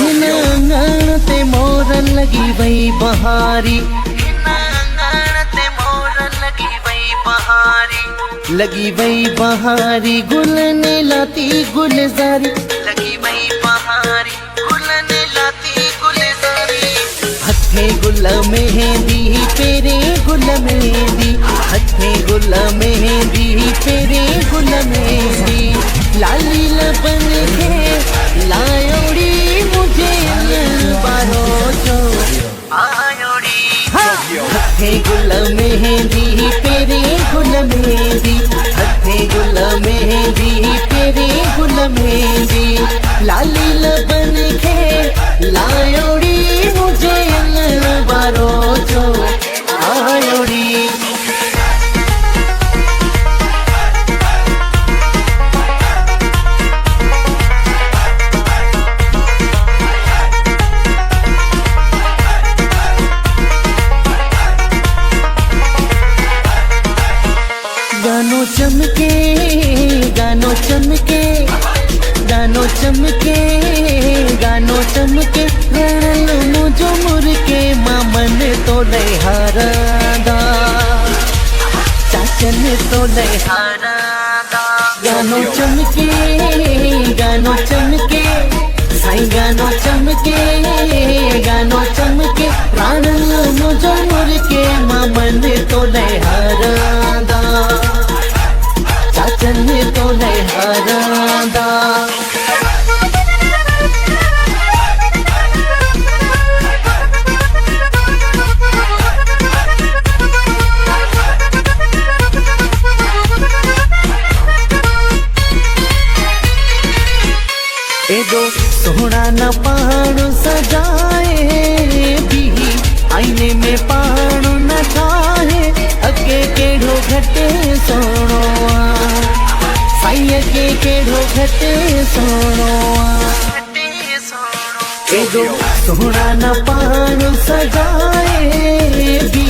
आंगण ते मोर लगी वही बहारी, लगी वही बहारी गुलने लाती गुलजारी, लगी वही बहारी गुलने लाती गुलजारी। हथे गुल मेहंदी पेरे गुल मेहंदी, हथे गुल मेहंदी पेरे गुल मेहंदी। लाली लबन के लायोड़ी मुझे बारो जो आयोड़ी। हथे गुल मेहंदी पेरे गुल मेहंदी, हथे गुल मेहंदी पेरे गुल मेहंदी। लाली लबन के लायोड़ी मुझे बारो जो आयोड़ी। गानो चमके गानो चमके गानो चमके गानो चमके रण मुझो मुरके मामन तो लहारादा, चाचन तो लहारादा। गानो चमके गानो चमके साईं गानो चमके गानो चमके रण मुझो मुरके मामन तो लहारादा, चाचन तो लहारादा। एदो सोहना न पाण सजाए भी आईने में पाण न ठाहे। अगे केड़ो घटे सोनो साई, अगे केड़ो घटे सोनो। एदो सोहना न पाण सजाए भी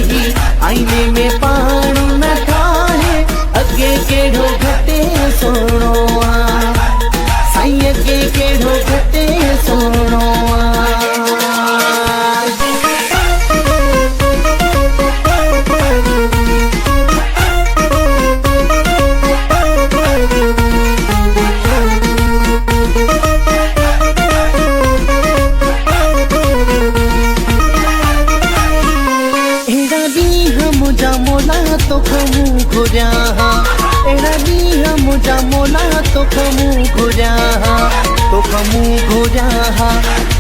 आईने में पाण न ठाहे। अगे केड़ो घटे सोनो साई, अगे केड़ो घटे सोनो। मुझा मोला तो खमू घुरिया, एड़ा दी मुझा मोला तो खमू घुरिया, तो खमू घुरिया।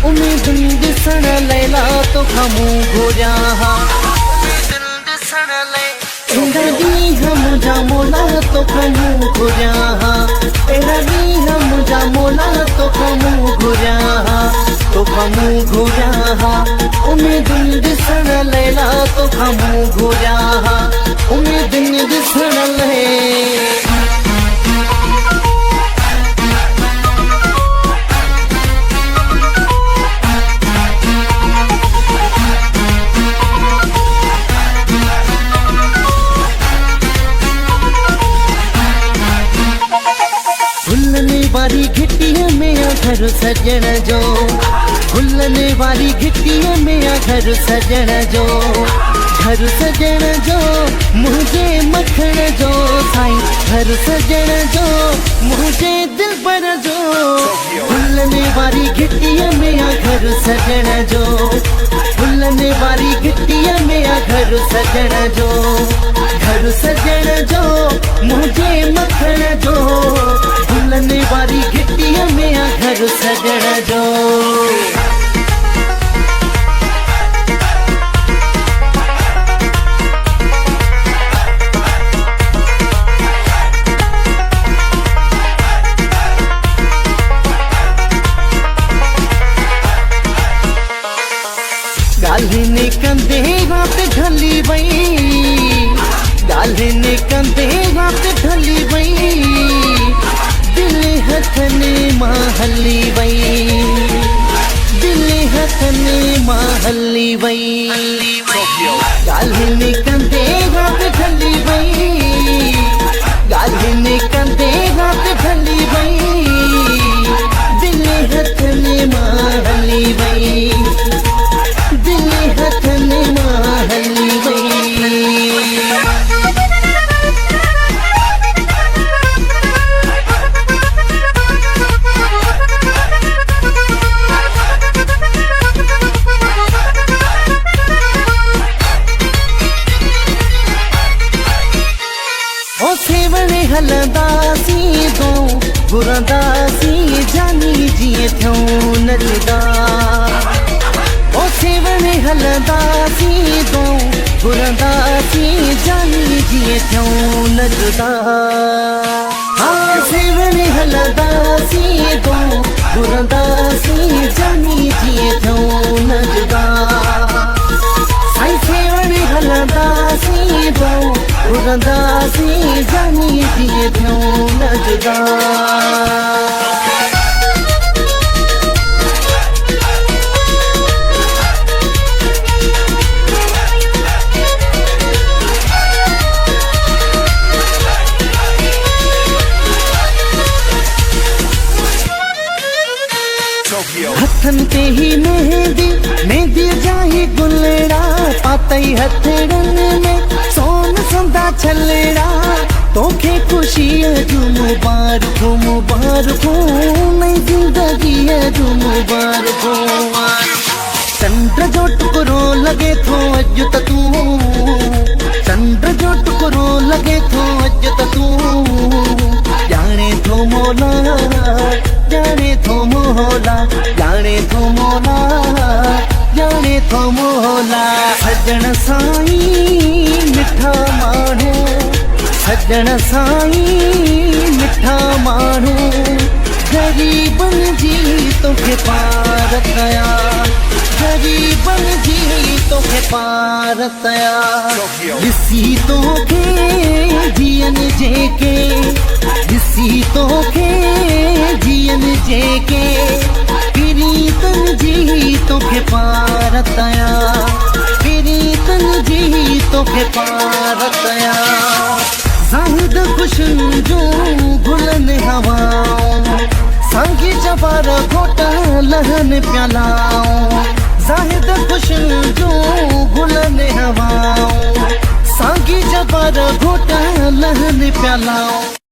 उम्मीद दिसण लैला तो खमू घुरिया, एड़ा दी मुझा मोला तो खमू घुरिया, एड़ा दी मुझा मोला तो खमू घुरिया, तो खमू घुरिया। उम्मीद दिसण लैला तो खमू घुरिया, उम्मीद दिसण ले। खुलने वाली घिटिया में घर सजण जो, खुलने वाली घिटिया में घर सजण जो, घर सजण जो मुझे मखण जो साईं, घर सजण जो मुझे दिल पर जो। खुलने वाली घिटिया में घर सजण जो, खुलने वाली घिटिया में घर सजण जो, घर सजण जो मुझे मखण जो। खुलने वाली घिटिया में घर सजण जो। गालिने कंधे रात ढली वई, गालिने कंधे रात ढली वई। दिल हथने मां हली वई, दिल हथने मां हली वई। गालिने कंधे रात ढली वई, गालिने कंधे रात ढली वई। दिल हथने मां हली घुलंदासीं जानी जीअं थियूं नचदा ओ सेवणे हलंदासीं दो घुलंदासीं जानी जीअं थियूं नचदा हाँ सेवणे हलंदासीं दो घुलंदासीं जानी जीअं थियूं नचदा साईं सेवणे हलंदासीं दो घुलंदासीं जानी जीअं थियूं नचदा हथन ते ही मेहंदी मेहंदी जाही गुलड़ा पातई हथड़न में सोन संदा छलड़ा तोखे खुशी जो मुबारको मुबारको नई जिंदगी जो मुबारको चंद्र जो टुकड़ो लगे थो अज त तू चंद्र जो टुकड़ो लगे थो अज त तू जाने थो मोला जाने थो मोला जाने थो मोला जाने थो मोला सजण साईं मिठा माण्हू सजण साईं मिठा माण्हू गरीबन जी तोखे पार कया गरीबन जी तोखे पार कया ॾिसी तोखे जियन जेके ॾिसी तोखे जियन जेके प्रीतन जी तोखे पार कया प्रीतन जी तोखे पार कया ज़ाहिद खुशबू जो गुलन हवाऊं सांगी जवार घोटा लहन प्यालाऊं ज़ाहिद खुशबू जो गुलन हवाऊं सांगी जवार घोटा लहन प्यालाऊं।